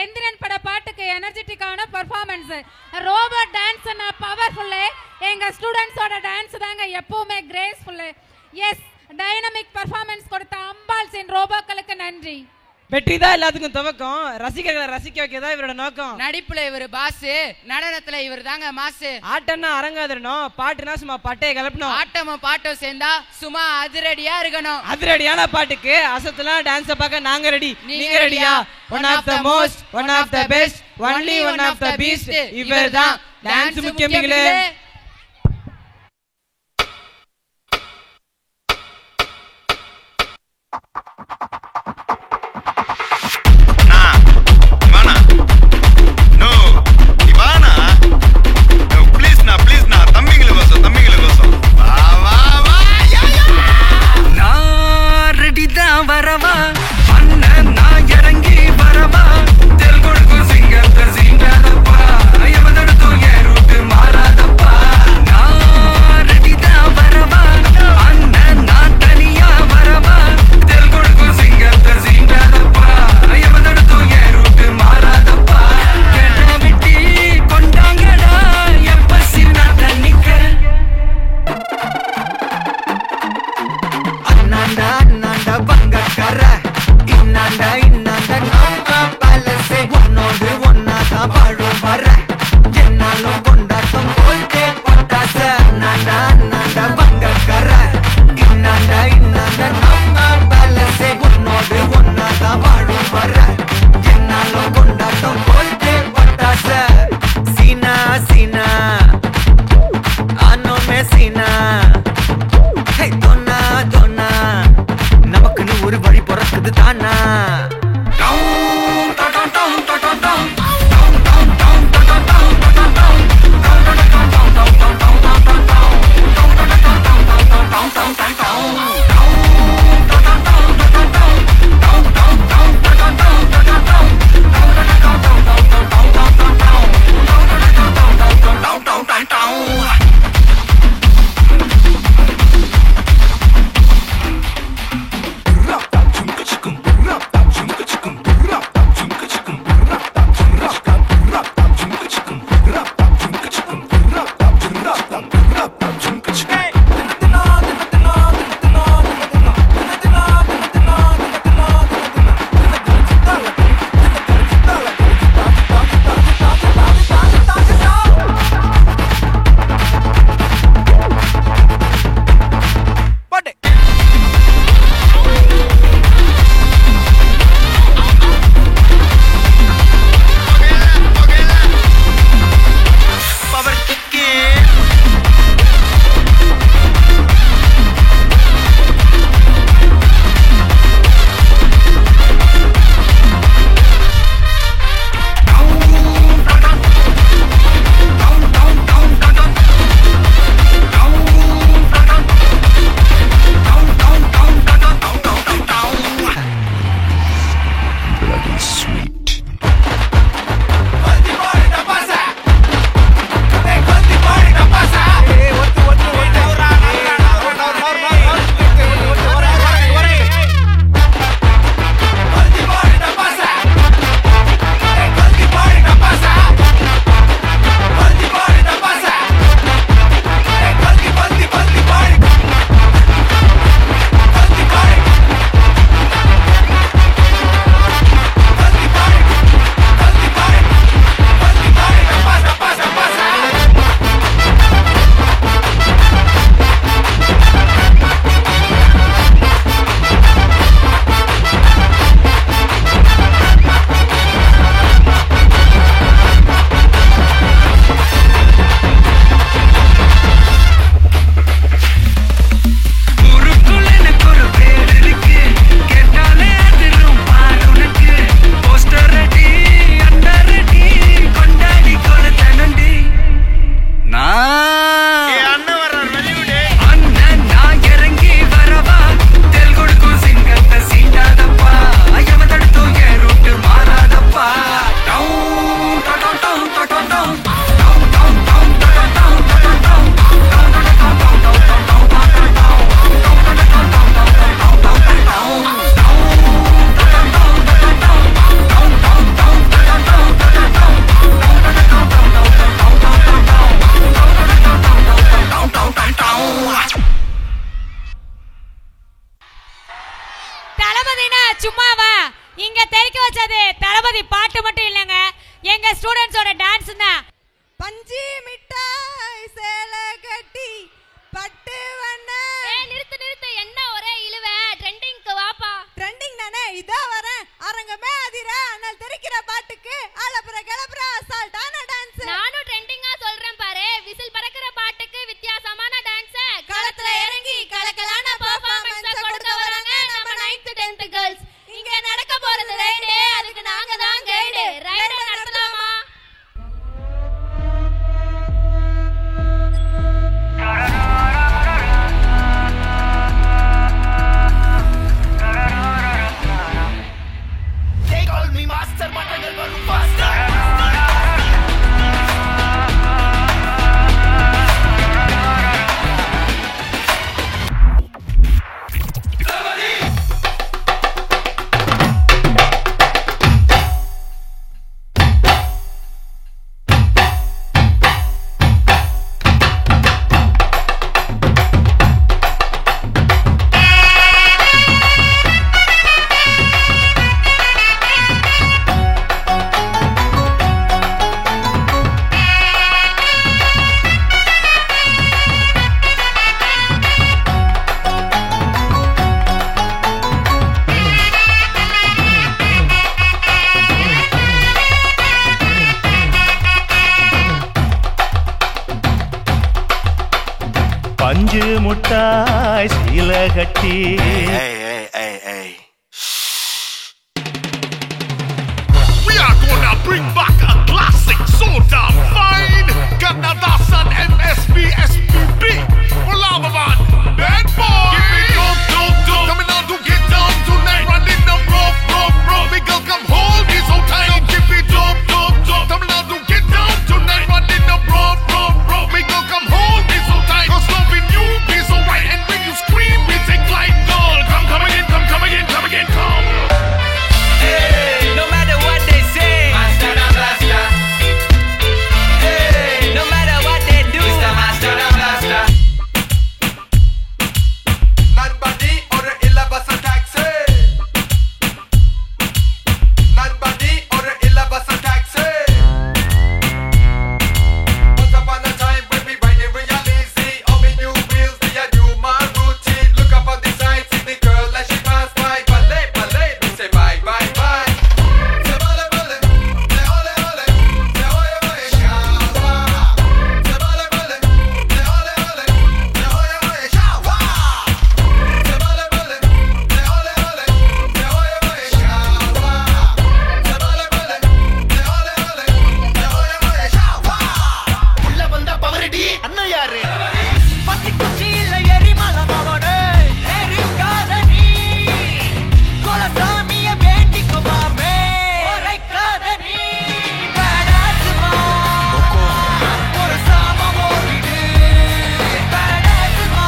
Enthiran பட பாட்டுக்கு எனர்ஜெட்டிக்கான பெர்ஃபார்மன்ஸ், ரோபோட் டான்ஸ் பவர்ஃபுல். எங்க ஸ்டூடெண்ட்ஸோட டான்ஸ் தாங்க எப்பவுமே கிரேஸ்ஃபுல். எஸ், டைனமிக் பெர்ஃபார்மன்ஸ் கொடுத்த அம்பால்ஸின் ரோபோக்களுக்கு நன்றி. வெற்றி தான் எல்லாத்துக்கும் துவக்கம், ரசிகர்களை ரசிக்க வைக்கதான் இவரோட நோக்கம். நடிப்புல இவர் பாஸ், நடனத்துல இவர் தாங்க மாசு. ஆட்டம்னா அரங்காதரணும், பாட்டுனா சும்மா பட்டையை கிளப்பணும். ஆட்டமும் பாட்டும் சேர்ந்தா சும்மா அதிரடியா இருக்கணும். அதிரடியான பாட்டுக்கு அசத்தலாம் டான்ஸ பார்க்க நாங்க ரெடி. நீங்க ரெடியா? One of the most, one of the best, only one of the beast இவர் தான். டான்ஸ் முக்கியமிகளே. வரவா அண்ணன் நான் இறங்கி வரவா தெல் கொடுக்கும் சிங்கத்தை சீண்டாதப்பா எவதடுத்தோ என் ரூட்டு மாறாதப்பா நான் ரெடிதான் வரவா அண்ணன் நான் தனியா வரவா தெல் கொடுக்கும் சிங்கத்தை சீண்டாதப்பா எவதடுத்தோ என் ரூட்டு மாறாதப்பா கேட்ட விட்டி கொண்டாங்கடா எப்ப சின்ன தண்ணிக்க அண்ணாண்டா பங்கக்கர இன்னாண்டா நம்ம பலசே ஒன்னோடு ஒன்னாதான் வாழும் வர என்னாலும் கொண்டாட்டம் போல்தே பட்டாச அண்ணாண்டா பங்கக்கர இன்னாண்டா நம்ம பலசே ஒன்னோடு ஒன்னாதான் வாழும் வர என்னாலும் கொண்டாட்டம் போல்தே பட்டாச சீனா சீனா ஆனோமே சீனா ஹே தோனா தோனா நமக்குன்னு ஒரு வழி பிறக்குது தானா. இல்லைங்க, எங்க ஸ்டூடெண்ட்ஸோட டான்ஸ் தான். பஞ்சி மிட்டாய் சேலை கட்டி பட்டு வண்ண. நிறுத்து என்ன ஒரே இழுவ? ட்ரெண்டிங்க்கு வாப்பா. ட்ரெண்டிங் தானே, இதோ வரேன். அரங்கமே அதிர அனல் தெரிக்கிற பாட்டுக்கு அலப்புற கிளப்புற அசால்ட்டான டான்ஸ். நானும் ட்ரெண்டிங்கா சொல்றேன் பாரு. விசில் பறக்கிற பாட்டுக்கு வித்தியாசமான டான்ஸ். களத்துல இறங்கி கலக்கலான பெர்ஃபார்மன்ஸ் கொடுக்க வராங்க நம்ம 9th 10th கேர்ள்ஸ். இங்க நடக்க போறது ரைடு, அதுக்கு நாங்க தான் கைடு. ரைடு நடத்தலாமா? They call me master, but I go faster. பஞ்சு முட்டாய் சீலை கட்டி. We are gonna bring back a classic so damn fine. Kannadasan MSB SPB Olavavan Bad Boy. Give me dum. Coming out to get down tonight. Running the rope. Miguel come hold me so tight. Give me dum. Coming out to get down tonight. Running the rope. Miguel come hold me so tight. Cause loving you be so right. And when you scream we take light. Girl, come again. Hey, no matter what they say, master the blaster. Hey, no matter what they do, Mr. Master the blaster. Nobody or a illa bus a taxi. Nobody or a illa bus a taxi. Once upon a time when we riding real easy, on me new wheels, they a new Maruti. Look up on the side, see the girl as she pass by. Ballet, we say bye. Say bale, say ole, say oye, shawa. Say bale, say ole, say oye, shawa. Say bale, say ole, say oye, shawa. Say bale, say ole, say shawa. உள்ள வந்த பவரடி அண்ணன் யாரு? பத்தி குச்சியில எரிமலை மவனே, எரிக்காத நீ. குலசாமிய வேண்டிக்கோ மாமே, உரைக்காத நீ. பேடாசுமா, ஒரு சாமம் ஓடிடு. பேடாசுமா,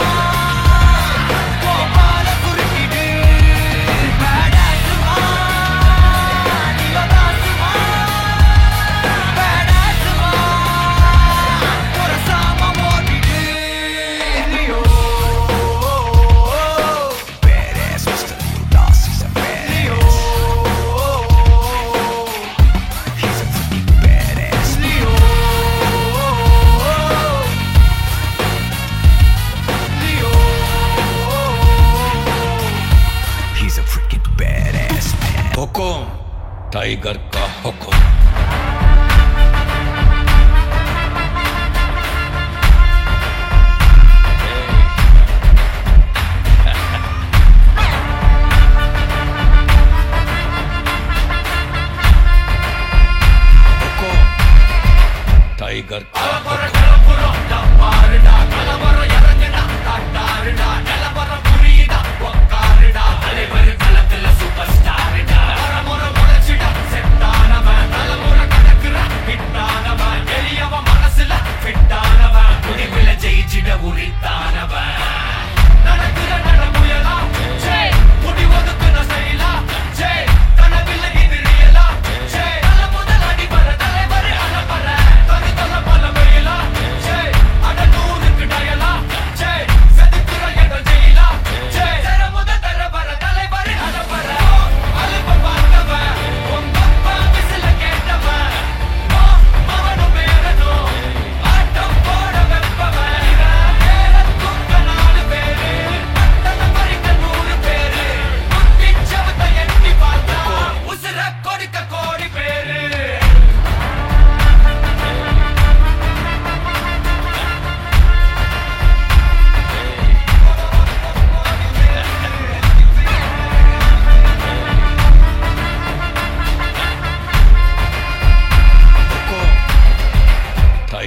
கோபால குறுக்கிடு. பேடாசுமா, நிவதாசுமா. பேடாசுமா, ஒரு சாமம் ஓடிடு. Badass Mr. Lost, he's a badass. He's a freaking badass. He's a freaking badass man. Hukum tiger का हुकुम. टाइगर का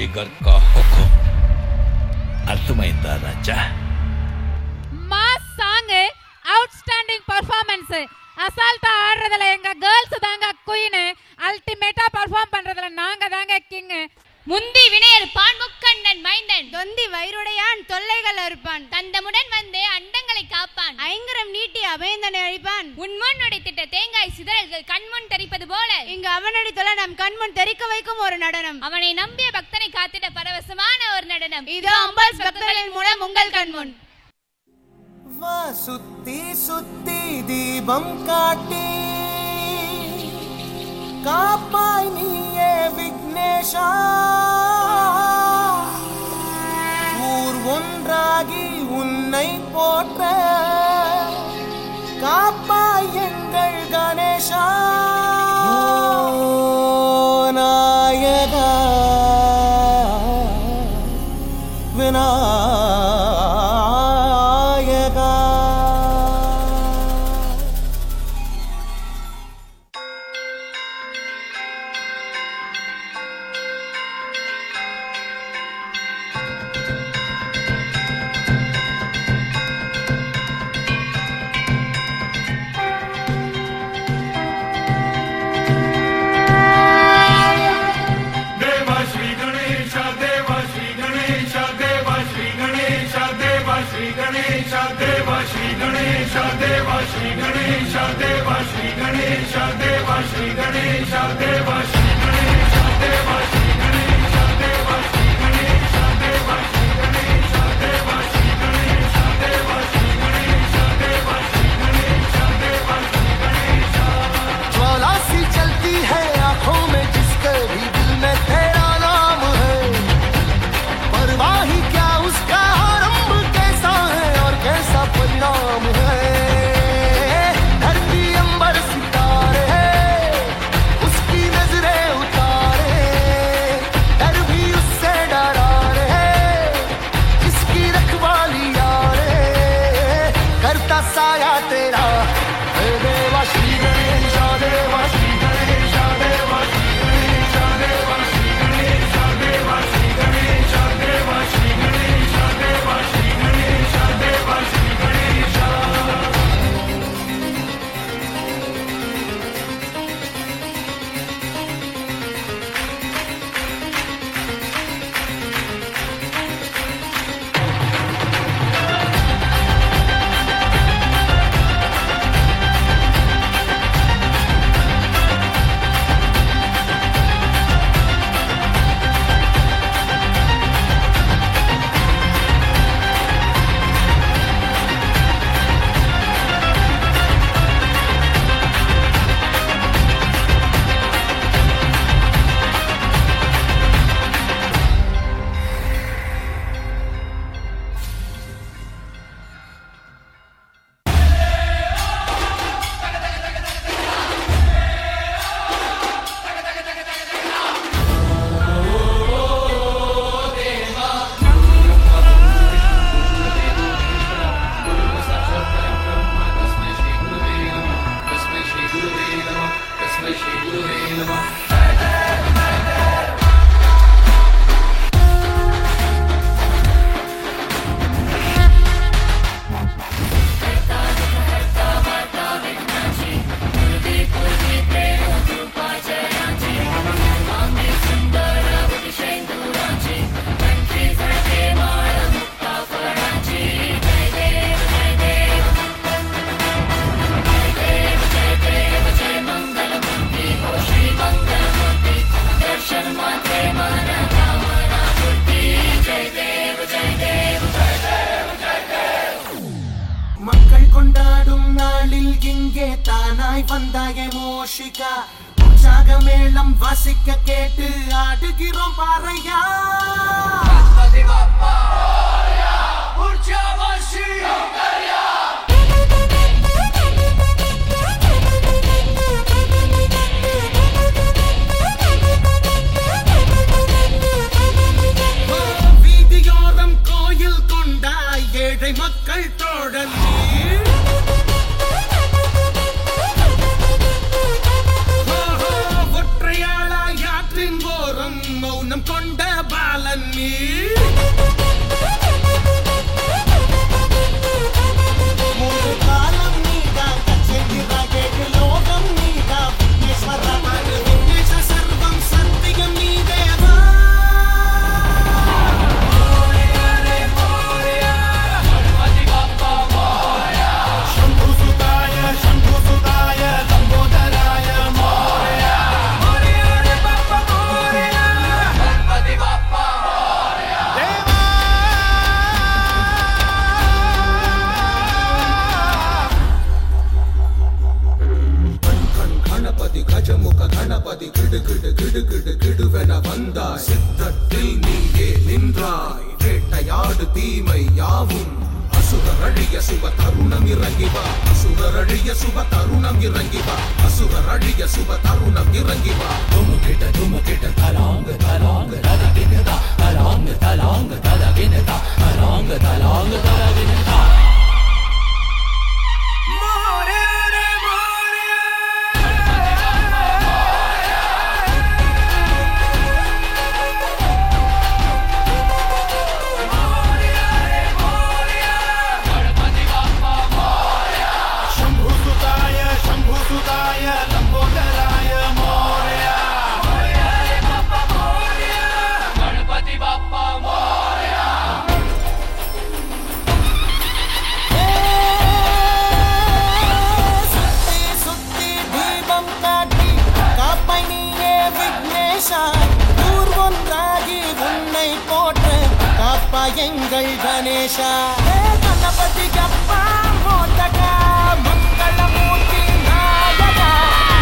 टाइगर का हुक्म अर्थमैंदा राजा மாஸ் சாங் அவுட்ஸ்டாண்டிங் பெர்ஃபார்மன்ஸ் அசால்ட்டா ஆடுறதுல எங்க கேர்ள்ஸ் தாங்க குயின் அல்டிமேட்டா பெர்ஃபார்ம் பண்றதுல நாங்க தாங்க கிங் முந்தி வினையர் பான்முக்கண்ணன் மைந்தன் தொந்தி வயிறுடையான் தொல்லைகள் அறுப்பான் தந்தமுடன் வந்து அண்டங்களை காப்பான் ஐங்கரம் நீட்டி அபயந்தனை அழிப்பான் உன்முன் உடைத்திட்ட தேங்காய் சிதறல்கள் கண்முன் தெரிப்பது போல இங்கு அவனடி தொலை நம் கண்முன் தெரிக்க வைக்கும் ஒரு நடனம் அவனை நம்பிய பக்தனை காத்திட பரவசமான ஒரு நடனம் இதோ அம்பாள் பக்தர்களின் மூலம் உங்கள் கண்முன் வா சுத்தி சுத்தி தீபம் காட்டி காப்பாய் நீயே விக்னேஷா ஊர் ஒன்றாகி உன்னை போற்ற காப்பாய் எங்கள் கணேஷா நாயகா விநாயகா ज्वाला सी चलती है आंखों में जिसके भी दिल में तेरा नाम है परवाही क्या उसका आरंभ कैसा है और कैसा परिणाम है धरती अंबर सितारे उसकी नजरें उतारे डर भी उससे डरा रे इसकी रखवाली यारे करता साया तेरा हे देवा श्री गणेश देवा श्री गणेश देवा श्री गणेश देवा श्री गणेश देवा श्री गणेश देवा श्री गणेश देवा श्री गणेश देवा श्री गणेश மக்கள் கொண்டாடும் நாளில் இங்கே தானாய் வந்தாயே மோஷிகா உற்சாக மேளம் வாசிக்க கேட்டு ஆடுகிறோம் பாறையா வீதியோரம் கோயில் கொண்டாய் ஏழை மக்கள் தோழல் ஒற்றையாளாய் ஆற்றின் ஓரம் மௌனம் கொண்ட பால வந்தாய் சித்தத்தில் நீயே நின்றாய் வேட்டையாடு தீமை யாவும் அசுரழிய சுப தருணம் இறங்கி வா அசுரழிய சுப தருணம் இறங்கி வா அசுரழிய சுப தருணம் இறங்கி வா துமுகிட்ட தலாங்க தலாங்க தலகினதா தலாங்க தலாங்க தலகினதா தலாங்க தலாங்க தலகினதா எங்கள் கணேசா கணபதி கப்பா மோதகா மங்களமூர்த்தி நாயகா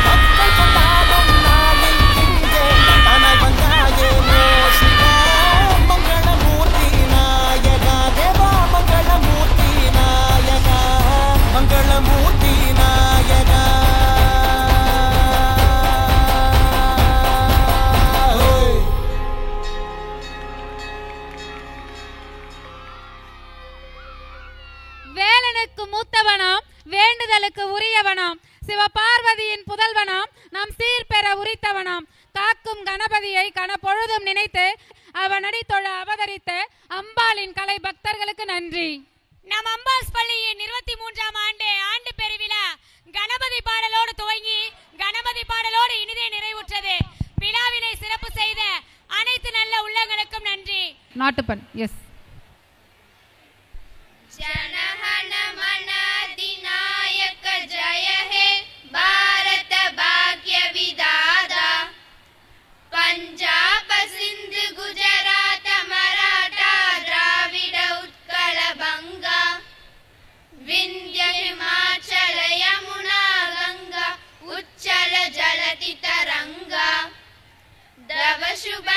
மக்கள் கொண்டாடும் நாளில் இங்கே தனை வந்தாயே மோஷிகா மங்களமூர்த்தி நாயகா தேவா மங்களமூர்த்தி நாயகா மங்களமூர்த்தி நாயகா மூத்தவனாம் வேண்டுதலுக்கு உரியவனாம் சிவபார்வதியின் புதல்வனாம் நம் சீர்பெற உரித்தவனாம் காக்கும் கணபதியை கணப்பொழுதும் நினைத்து அவனடி தொழ அவதரித்த அம்பாளின் கலை பக்தர்களுக்கு நன்றி. நம் அம்பாஸ் பள்ளியின் 23ஆம் ஆண்டு பெருவிழா கணபதி பாடலோடு துவங்கி கணபதி பாடலோடு இனிதே நிறைவுற்றது. விழாவினை சிறப்பு செய்த அனைத்து நல்ல உள்ளங்களுக்கும் நன்றி. நாட்டுப்பண் எஸ் जनहन मन अधिनायक जय हे भारत भाग्य विधाता पंजाब सिंध गुजरात मराठा द्राविड उत्कल बंगा विंध्य हिमाचल यमुना गंगा उच्चल जलति तरंगा दव शुभ